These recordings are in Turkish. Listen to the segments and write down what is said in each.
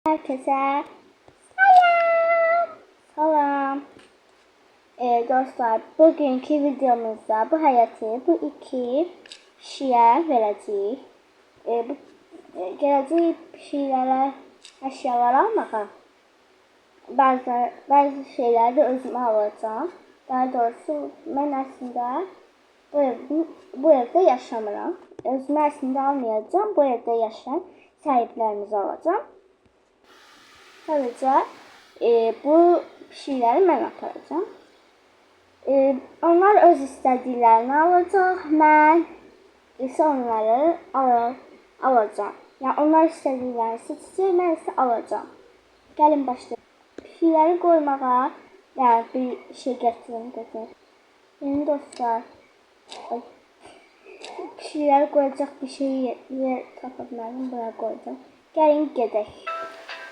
Herkese selam. Salam. Dostlar, bugünkü videomuzda bu həyəti bu iki pişiyə verəcəyik. Gələcəyik pişiklərə əşyalar almağa. Bəzi şeyləri də özümə alacağım. Daha doğrusu mən əslində bu evdə yaşamıram. Özümə əslində almayacağım. Bu evdə yaşayan sahiblərimizi alacağım. Sadəcə bu pişikləri mən aparacağım. Onlar öz istədiklərini alacaq. Mən isə onları alacağım. Yəni onlar istədiklərini seçəcək, mən isə alacağım. Gəlin başlayalım. Pişikləri qoymağa bir şey gətirin. Yeni dostlar, pişikləri qoyacaq bir şey tapa bilmədim, buraya qoydum. Gəlin gedək.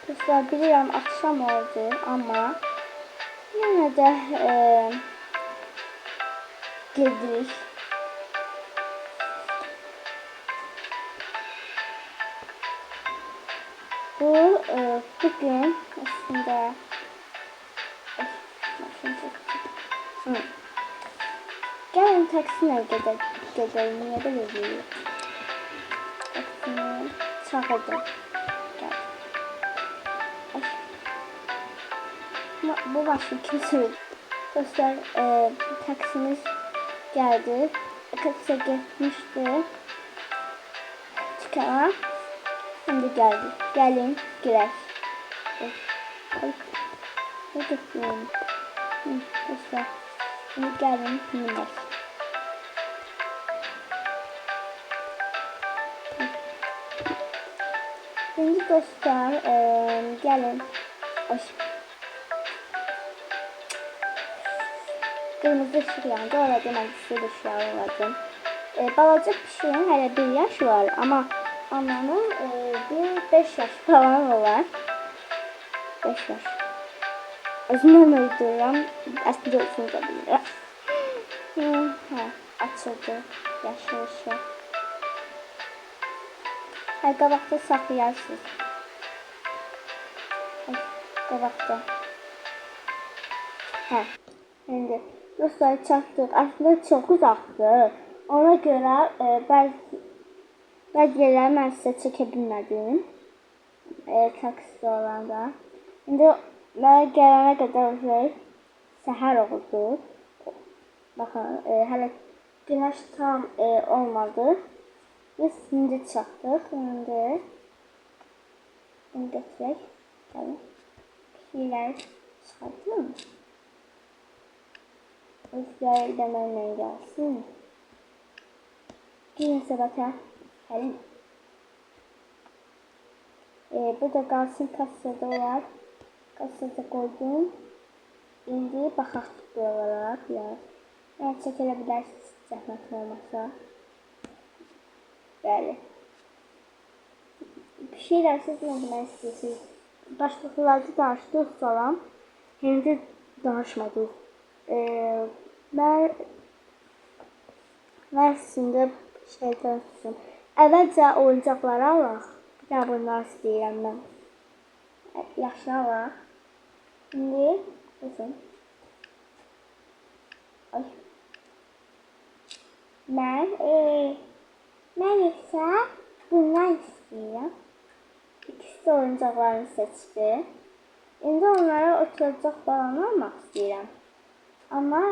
Dostlar, bilirəm axşam oldu, amma yenə də gedirik. Bugün aslında gəlin taksimlə gedək. Niyə də gedirik? Taksini çağırdım. Bu maşın kim sürdü? Dostlar, taksimiz geldi. Taksiye gitmişti. Çıkana. Şimdi geldi. Gelin girək. Ne getməyim? Dostlar, şimdi gelin minək. Şimdi dostlar, gelin. Qırmızı ışıq yandı, orada mən sizə düşüyor olacağım. Balaca pişiyin hələ 1 yaş var, amma ananın 5 yaş falan olar. 5 yaş. Özümdən öldürürəm, əslində özümü də bilirəm. Açıldı, yaşıl ışıq. Qabaqda saxlayarsınız. Qabaqda. İndi dostlar çatdıq. Aslında çox uzaqdır. Ona görə bəzi yerləri mən sizə çəkə bilmədim. Taksidə olanda. İndi mənə gələnə qədər səhər oldu. Baxın, hələ günəş tam olmadı. Biz indi çatdıq. İndi gətirək. Pişikləri çıxartdım. Özləri də mənlə gəlsin. Girin səbətə. Gəlin. Burada qalsın, kassada olar. Kassada qoydum. İndi baxaq buralara biraz. Yəni çəkələ bilərsiniz, zəhmət olmasa. Bəli. Pişiklər, siz nə demək istəyirsiniz? Başlıqlarda danışdıq salam. Hindi danışmadıq. Mən əslində şeydən tutsun. Əvvəlcə oyuncaqları alaq. Bir də bunlar istəyirəm mən. Yaxşı alaq. İndi, baxın. Mən isə bundan istəyirəm. İkisi də oyuncaqlarını seçdi. İndi onlara oturacaq falan almaq istəyirəm. Amma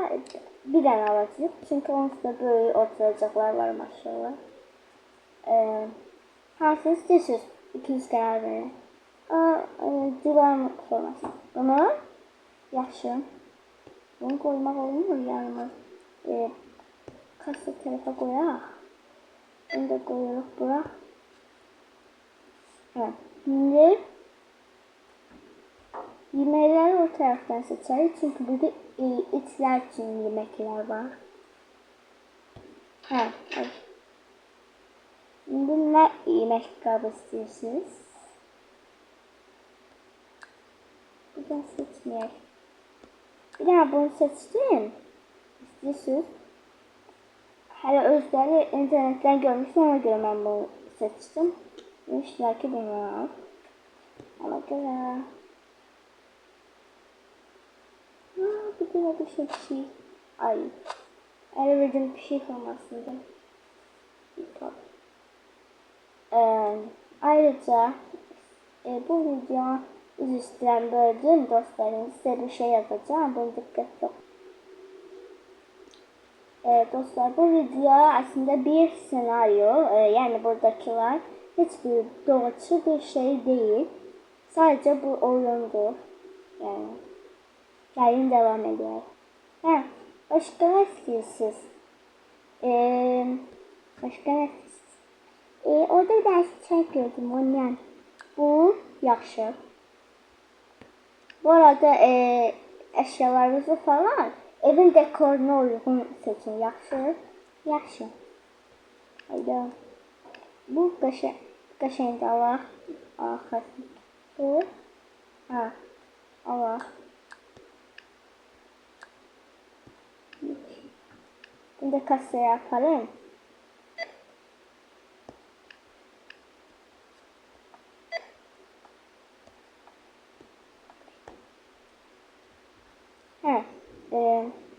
bir dənə alacağıq. Çünki onun üstündə böyük oturacaqlar var maşallah. Hansını istəyirsiniz? İkiniz qərar verin. Divan forması. Bunu yaxşı. Bunu qoymaq olmur yanımız. Kassa tərəfə qoyaq. Bunu da qoyuruq bura. İndi yeməkləri o tərəfdən seçərik. Çünki burada itlər üçün yeməklər var. İndi nə yemək qabı istəyirsiniz? Buradan seçməyək. Bir dənə bunu seçdim. İstəyirsiniz? Hələ özləri internetdən görmüşsün, ona görə mən bunu seçdim. Demişlər ki, bunu al. Ama göre. Bir de bir şey. Ay. Elbette bir şey olmasın da. Ayrıca bu video üstünden böldüğüm dostlarım size bir şey yazacağım. Bunu dikkat yok. Dostlar bu video aslında bir senaryo. Yani buradakiler hiçbir doğrucu bir şey değil. Sadece bu oyundur. Yani yayın devam ediyor. Başka ne istiyorsunuz? Başka ne istiyorsunuz? Orada ders çekiyordum ondan. Bu yaxşı. Bu arada eşyalarınızı falan evin dekoruna uygun seçin. Yaxşı. Yaxşı. Haydi. Bu qəşəng Allah. Xəstə. Bu. Allah. Bunu da kasaya yaparım.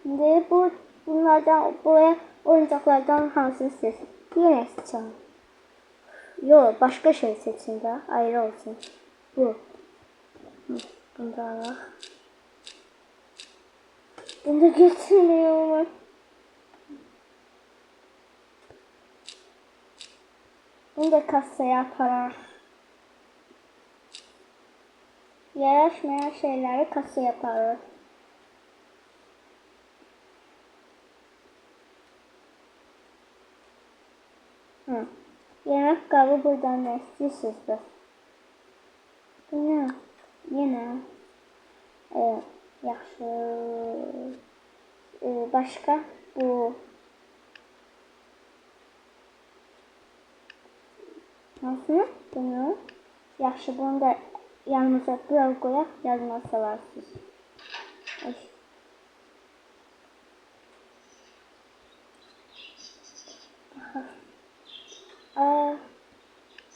Şimdi bunlardan buraya oyuncaklardan hansını seçin? Yine seçeceğim. Yok başka şey seçin de ayrı olsun. Bu. Bunu da Allah. Bunu da götürmüyorum. Bunu da kasaya yaparım. Yaraşmayan şeyleri kasaya yaparım. Yemek kabı buradan ne istiyorsunuz? Yine. Yaxşı. Başka bu. Nasıl? Bunu. Yaxşı bunu da yanımıza biraz koyaq, yazma salarsınız.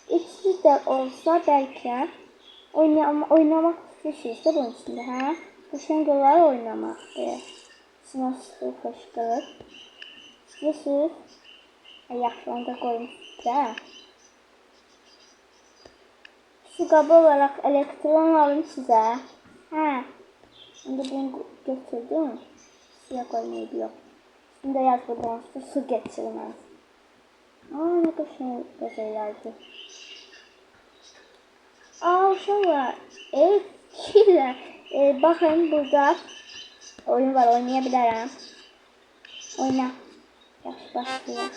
İkisi de olsa belki oynamak istiyorsa bunun içinde ha. Geçen yıllar oynamak sınavsız hoşgörür. İstiyorsunuz. Yaxşı onu da koyun size. Şu qabı olarak elektron alın size. Şimdi bunu götürdüm. Suya koymayı yok. Şimdi yaz buradan su geçirmez. Ne kadar şeylerdi. Uşaqlar, güzel. Bakın burada oyun var, oynayabilirim. Oyna. Yaxşı başlayalım.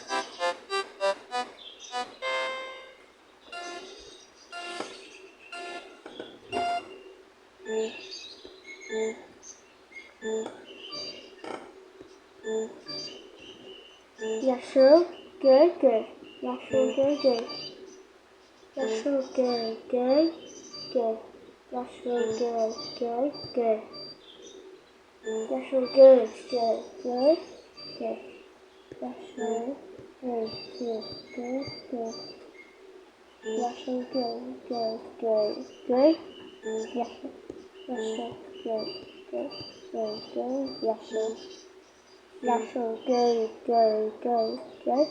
Yaşıl göl göl. Yaşıl göl göl. Yaşıl göl göl göl. Yaşıl göl göl göl. Yaşıl göl göl göl göl. Yaşıl göl göl göl göl. Yaşıl göl göl göl göl. Yaşıl göl göl göl göl. Yaşıl. Yaşıl göl göl göl göl.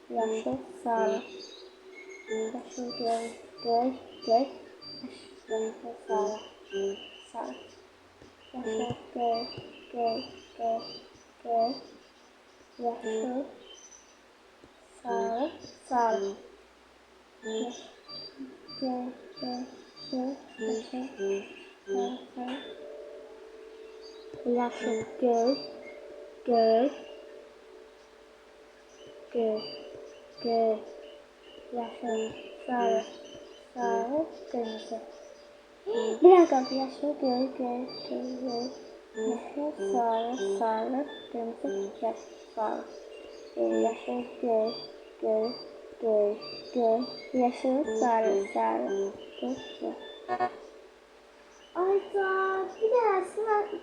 Yaşıl sarı. Yaşıl göl göl göl göl. Yaşıl sarı. Yaşıl göl göl göl. Yaşıl sarı. Sarı. Yaşıl göl göl göl göl. Yaşıl sarı sarı. Göl göl göl. Yaşıl göl göl göl göl. Yaşıl sarı sarı kırmızı. Bir dakika yaşıl göl göl göl göl. Yaşıl sarı sarı kırmızı yaşıl sarı. Yaşıl göl göl göl göl. Yaşıl sarı sarı göl. Ayda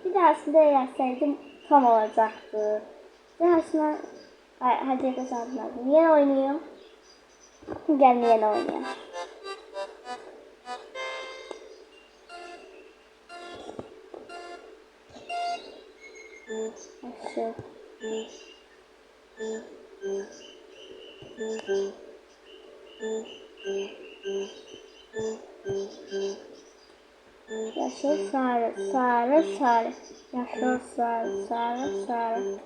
bir dersinde yerseydim tam olacaktı. Dersine Hadi kazandım. Yine oynayayım. Gel yine oynayalım. Şu. Yaşıl sarı, sarı, sarı. Yaşıl sarı, sarı, sarı.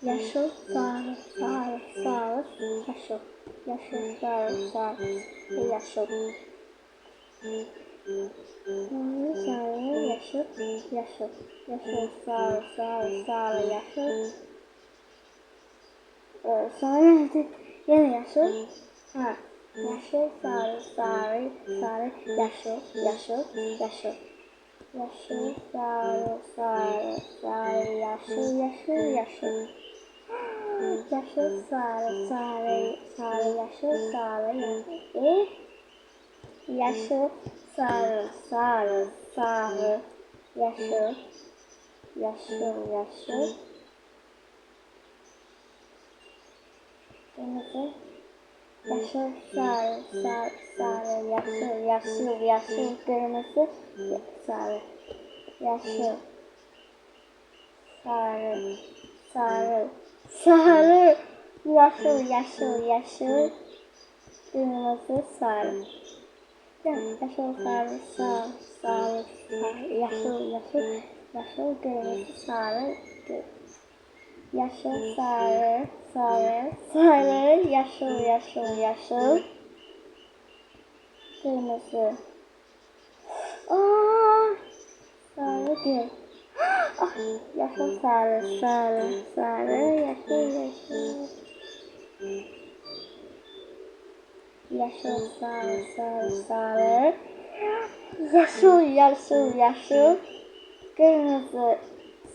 Yaşıl sarı, sarı, sarı, yaşıl. Yaşıl sarı, sarı, yaşıl. Sarı, yaşıl, yaşıl. Yaşıl sarı, sarı, sarı, yaşıl. Sonra yine yaşıl. Ha. Yaşıl, sarı, sarı, sarı, yaşıl, yaşıl, yaşıl. Yaşıl, sarı, sarı, sarı, yaşıl, yaşıl, yaşıl. Yaşıl, sarı, sarı, sarı, yaşıl, sarı, yaşıl. Yaşıl, sarı, sarı, sarı, yaşıl, yaşıl, yaşıl. Kırmızı. Yaşıl, sarı, sarı, sarı, yaşıl, yaşıl, yaşıl, kırmızı, sarı, yaşıl, sarı, sarı, sarı, yaşıl, yaşıl, yaşıl, kırmızı, sarı. Yaşıl, sarı, sarı, sarı, sarı, yaşıl, yaşıl, yaşıl, kırmızı, sarı, yaşıl, sarı, sarı, sarı, yaşıl, yaşıl, yaşıl, kırmızı. Aa, sarı gül. Ah, yaşıl, sarı, sarı, sarı, yaşıl, yaşıl. Yaşıl, sarı, sarı, sarı. Yaşıl, yaşıl, yaşıl. Kırmızı,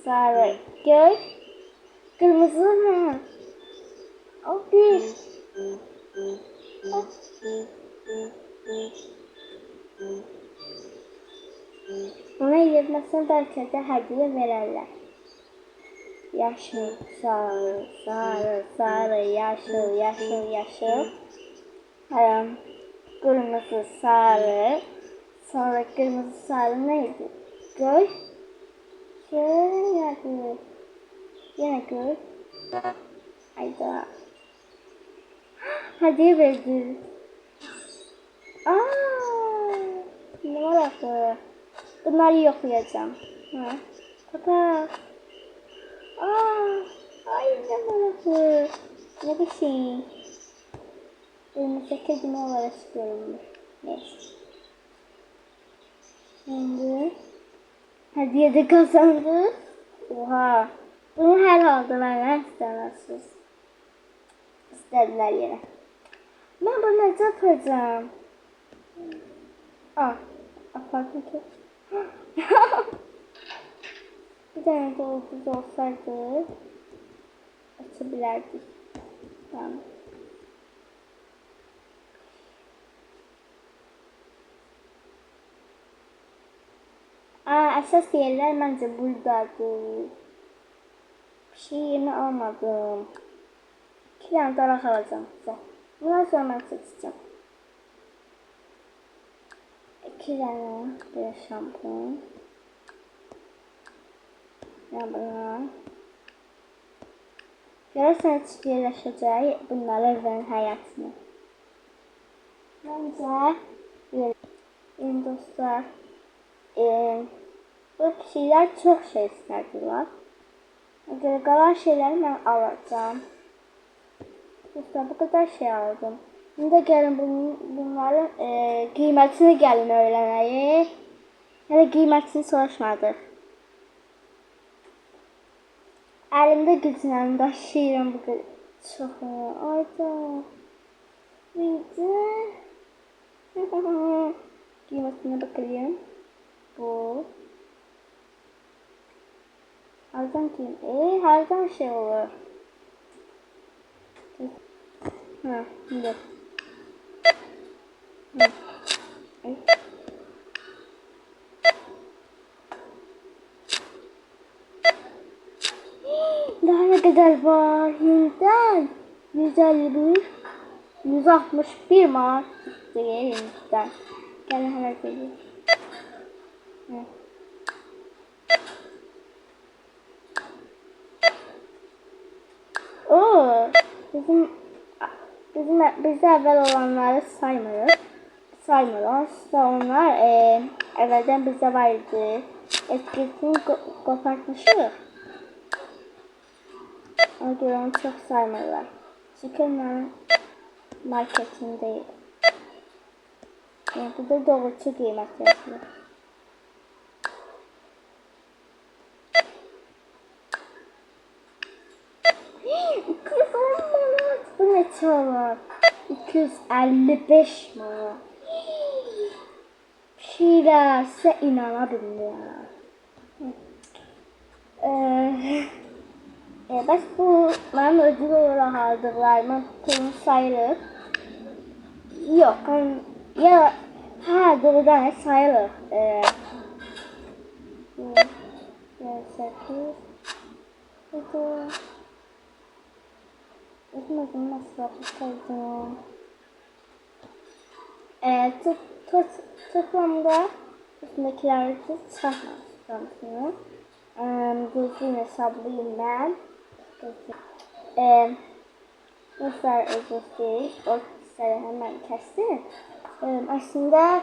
sarı, göz. Kırmızı mı? O bir. Oh. Ona yetməsin bəlkə də hədiyyə verərlər. Yaşıl, sarı, sarı, sarı, yaşıl, yaşıl, yaşıl. Kırmızı, sarı, sonra kırmızı, sarı neydi? Göz. Şöyle yine göz. Hayda. Hediye verdi. Aa, ne var bu? Bunları yoklayacağım. Ha. Baba. Aa, ay ne var bu? Ne bir şey? Elimizde kedime olarak görünmüş. Neyse. Şimdi hediye de kazandı. Oha. Bunu her halde vermek istemezsiniz. İstediler yine. Ben bunu ne yapacağım? Aa, apartman ki. Bir tane de ucuz olsaydı açabilirdik. Tamam. Əsas yerler məncə buradadır. Bir şey yerini almadım. 2 tane daraq alacağım sizə. Bundan sonra mən seçeceğim. 2 tane bir şampun. Ya buna. Görürsən heç yerləşəcək bunlar evlərin həyatını. Məncə yeni dostlar bu kişiler çok şey istediler. Göre kalan şeyleri ben alacağım. Dostlar bu kadar şey aldım. Şimdi gelin bunların kıymetini gelin öğrenmeye. Hele kıymetini soruşmadık. Elimde gücünü daşıyırım bu kadar. Çok ayda. Neydi? Kıymetine bakayım. Bu. Hardan kim? Hardan şey olur. Ha, şimdi. Ha. Daha ne kadar var? Hind'den 151, 161 manat çıktı Hind'den. Gelin hemen gelin. Oo, bizde evvel olanları saymıyoruz. Saymıyoruz. Onlar evvelden bizde vardı. Eskisini kopartmışız. Ona göre onu çok saymıyorlar. Çünkü onların marketindeyim. Yani burada doğrucu kıymet yazıyor. Bu ne çalar? 255 manat. Şirası inanabildim. Bəs bu mənim ödül olaraq aldıqlarımın pulunu sayılır. Yox, ya doğrudan sayılır. 8 Özüm masrafı saydım. Toplamda üstündekiləri çıxartmışsınız. Düzgün hesablayayım ben. Nasıl özür o sayı hemen kestim. Aslında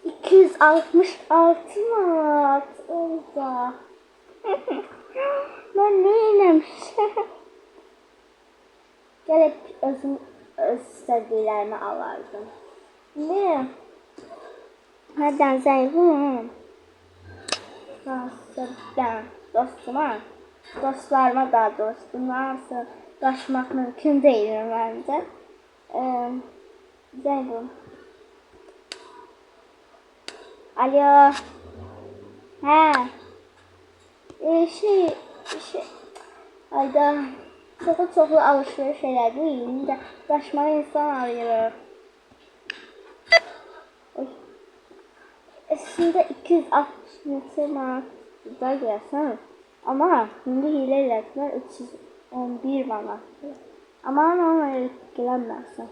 266 manat oldu. Ben neylemişim? Gelip öz istədiklərimi alardım. Ne? Nereden zengin? Ben dostlarıma daha doğrusu nasıl ulaşmak mümkün değil bence. Zengin. Alo. He. Ayda çoxlu alışveriş elədik. İndi ulaşmalı insan arayırıq. Aslında 260 manat da gelsen ama şimdi hile ilətlər 311 manat. Ama ona gələnməsən.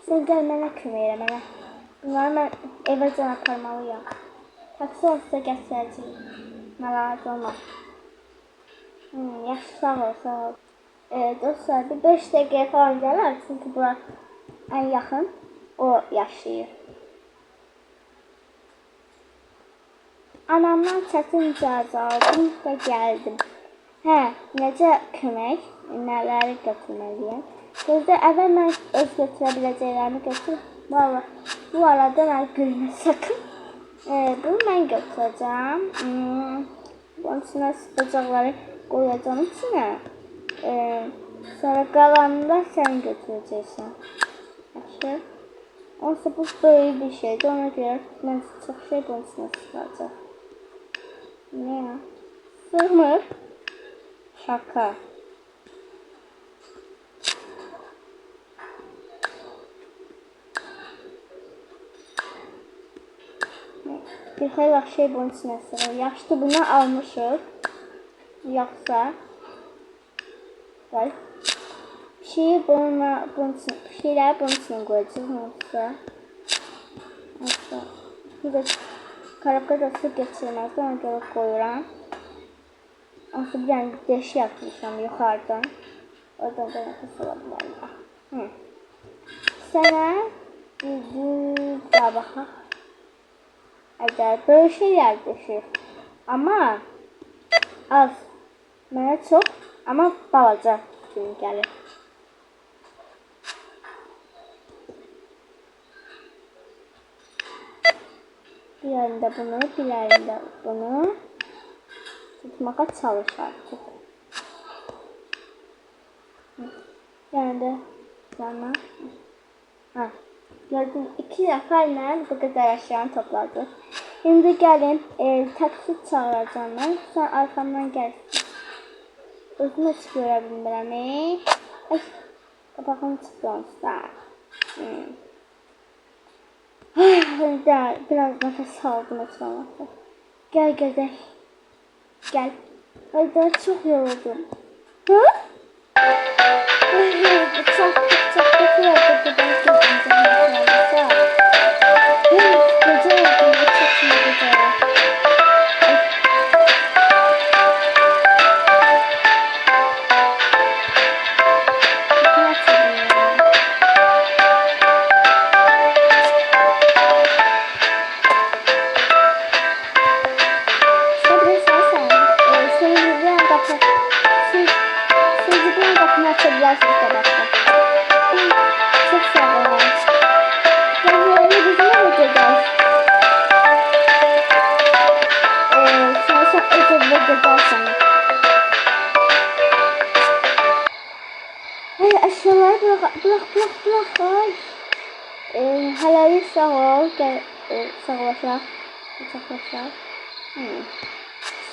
Sən gəl mənə kömək elə mənə. Bunları mən evə can aparmalıyam. Taksi olsa gətirəcəyim. Narahat olma. Yaxşı sağ ol, sağ ol. Dostlar bir 5 dəqiqəyə falan gələr çünki bura ən yaxın o yaşayır. Anamdan çətin icazə aldım və gəldim. Necə kömək? Nələri götürməliyəm? Gözdə əvvəl mən öz götürə biləcəklərimi götürüb. Valla, bu arada mən gülmə sakın. Bunu mən götürəcəm. Bunun içinə bacaqları qoyacağım içinə. Sonra qalanında sən götürəcəksən. Yaxşı. Onsa bu böyük bir şeydir. Ona görə mən çox şey bunun içinə sıxacaq. Ne ya? Sığmır. Şaka. Bir xeyli şey bunun içinə sığır. Yaxşı bunu almışıq. Yoxsa pişiyi bunun içinə qoyacağıq. Yoxsa bir də karabka da su geçirmez. Ona göre koyuram. Aslında bir tane deş yapmışam yukarıdan. Oradan da nefes alabilirler. Sana daha bakaq. Böyle şeyler düşür. Ama az. Mənə çox ama balaca kimi gəlir. Bir yerinde bunu, bir yerinde bunu tutmaya çalış artık. Yani sana gördüm 2 nəfərlə bu qədər əşyanı topladı. Şimdi gəlin taksi çağıracağım mən. Sen arkamdan gəlsin. Özümü heç görə bilmirəm. Ay, qapağım çıxdı onsuz. Biraz nefes aldım etrafta. Gel gedək. Gel. Ay daha çok yoruldum. Bıçak yapıyordu buradan kendimize yapıyorsa. Gece oldu. Çok iyi gece. Çok sağ olun. Yani bizim olacağız. Sen özel gidersen. Ay aşağılara bırak. Ay. Helal sağ ol. Gel sağlaşaq. Bıçaqlaşaq.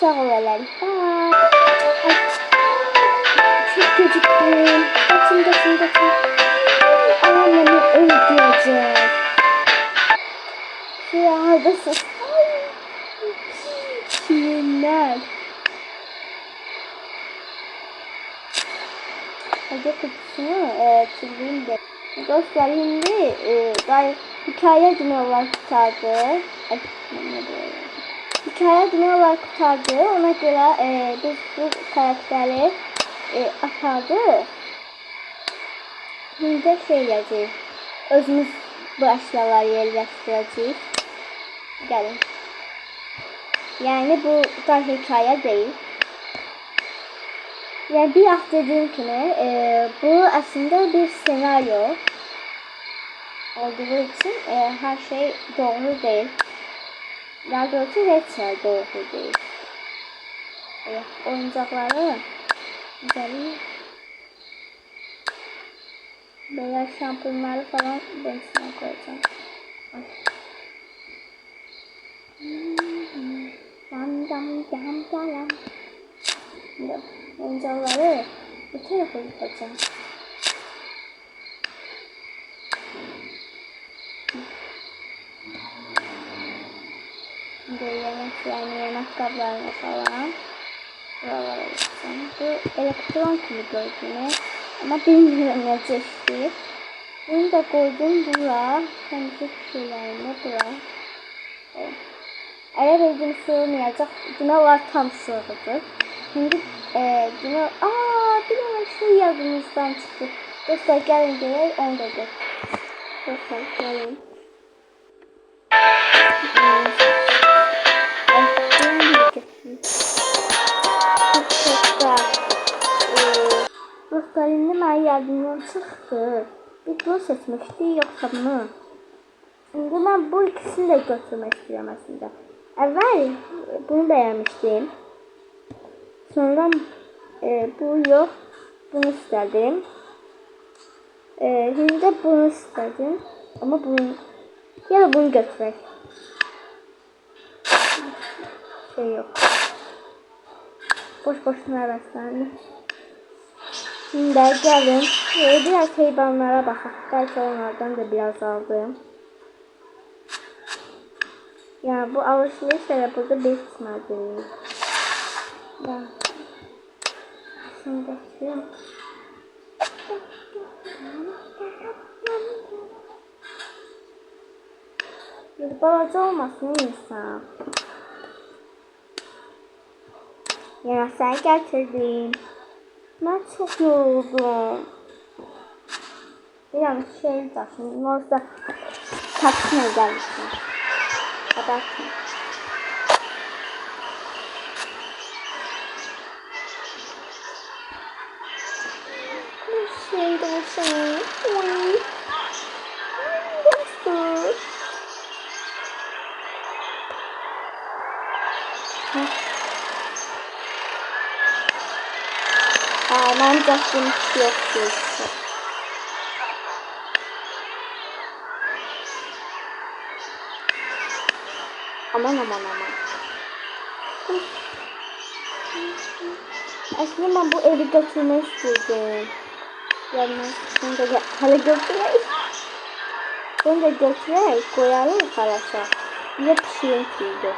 Sağ ol helal. Bye. Ay. Çok geciktim. Kaçın. Anam beni öldürecek. Şurada sus. Şirinler. Hadi kutusunu çizeyim de. Dostlar şimdi hikaye dünyalar kurtardı. Hikaye dünyalar kurtardı. Ona göre biz bu karakteri apardı. Şimdi şeyləcəyik. Özümüz bu əşyaları yerləşdirəcəyik. Gəlin. Yəni bu da hikayə deyil. Yəni bir vaxt dediyim kimi bu əslində bir senaryo olduğu için her şey doğru değil. Daha doğrusu heç şey doğru değil. Oyuncaqları güzel. Böyle şampuanları falan ben içine koyacağım. Yam. Şimdi oyuncakları bu tarafa yapacağım. Şimdi yemek kablarını falan buralara yapacağım. Bu elektron kimi gördüğünüz ama bilmiyorum ne çeşitli. Bunu da koydum buraya. Temizlik şeylerini buraya. Eğer bildiğim sığmayacak. Yine var tam sığdı. Şimdi yine bir tane şey yardımımızdan çıktı. Dostlar gelin diye onu da gör. Dostlar gelin. Dostlar indi mənə yardımdan çıxdı. Bir seçmişdi yoksa bunu. Şimdi ben bu ikisini de götürmek istiyorum aslında. Evvel bunu beğenmiştim. Sonra bu yok. Bunu istedim. Şimdi de bunu istedim. Ama bunu ya da bunu götürmek. Şey yok. Boşuna araslandı. Şimdi gelin biraz heyvanlara bakaq. Belki onlardan da biraz aldım. Yani bu alışverişle burada bir kısmı ben şimdi bakıyorum. Bir balaca olmasın insan. Ya sen getirdin. Ben çok yoruldum. Bir şey taşın. Orada taksine gelmişsin. Abartma. Bir şey de olsun. Oy. Dostum. Ben Justin yok diyorsun. Aman. Aslında ben bu evi götürmek istedim. Yani bunu da hala götüreyim. Bunu da götüreyim. Koyalım arkadaşlar. Bir pişirin kıydı.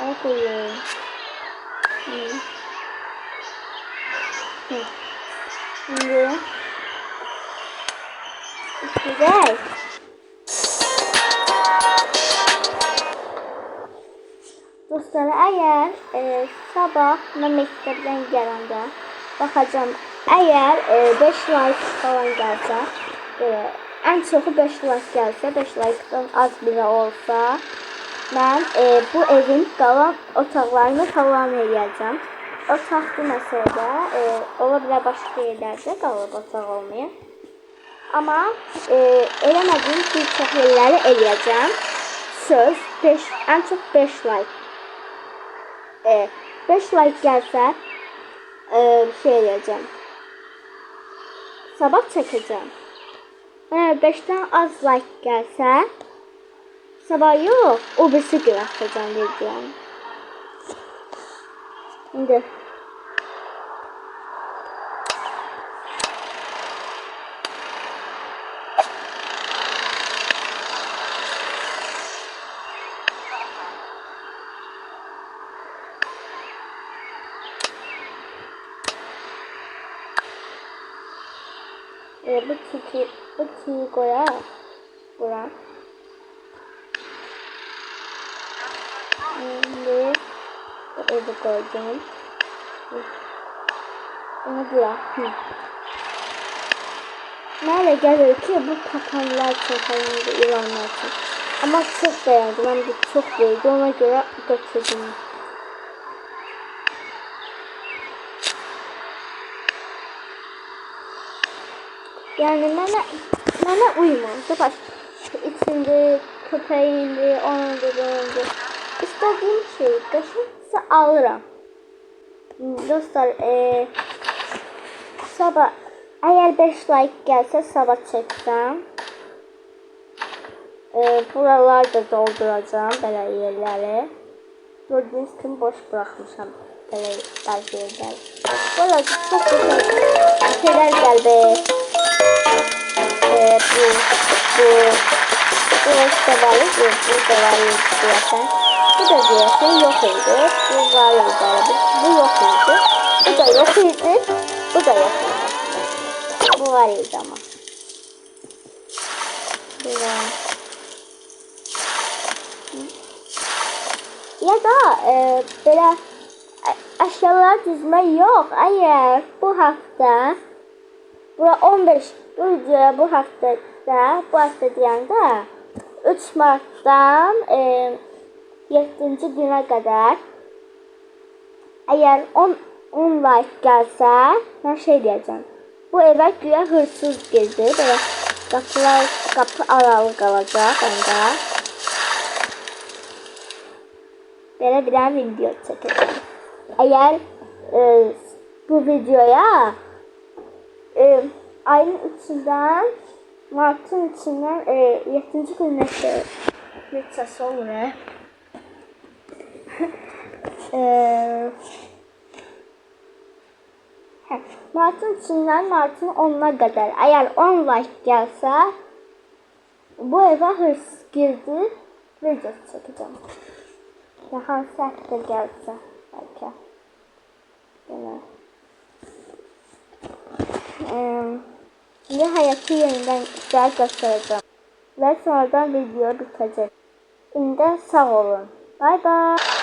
Onu koyuyorum. Şimdi güzel. Dostlar, eğer sabah mən məktəbdən gələndə baxacağım. Eğer 5 like falan gəlsə, en çoxu 5 like gəlsə, 5 like'dan az bile olsa, mən bu evin qalan otaqlarını tamam edəcəm. Otaq deməsə ola bilər başqa yerlərdə qalıb otaq olmayan. Amma eləmədiyim bir çox yerləri eləyəcəm. Söz, en çok 5 like. 5 like gelse şey edeceğim. Sabah çekeceğim. Eğer 5'ten az like gelse sabah yok. O birisi gün atacağım diyeceğim. Şimdi bu çiğ koyar. Bura. Şimdi evde koyacağım. Onu bırak. Nerede gelir ki bu kapanlar için falan ilanlar için. Ama çok beğendim. Ben de çok beğendim. Ona göre götürdüm. Yani bana uymaz. Bak içinde köpeğinde onun da İstediğim şey taşınsa alırım. Dostlar sabah eğer 5 like gelse sabah çeksem buralarda dolduracağım böyle yerleri. Gördüğünüz gibi boş bırakmışım böyle bazı yerler. Valla çok güzel şeyler geldi. Bu işte var, bu da var zaten. Bu da diyorsun yok idi. Bu var idi. Bu yok idi. Bu da yok idi. Bu da yok idi. Bu var idi ama. Ya da böyle aşağılar dizme yok. Eğer bu hafta bura 15 bu videoya bu hafta deyəndə 3 Mart'dan 7. güne kadar eğer 10 like gelse ben şey diyeceğim. Bu eve güya hırsız girdi. Böyle kapı aralı kalacak onda. Böyle bir video çekeceğim. Eğer bu videoya ayın içinden Mart'ın içinden 7. gününe geçse olur. Mart'ın içinden Mart'ın 10'una kadar eğer 10 like gelse bu eve hırsız girdi video çekeceğim. Daha sert de gelse belki. Yine. Şimdi hayatı yeniden güzel göstereceğim. Ve sonradan video bitecek. Şimdi sağ olun. Bye bye.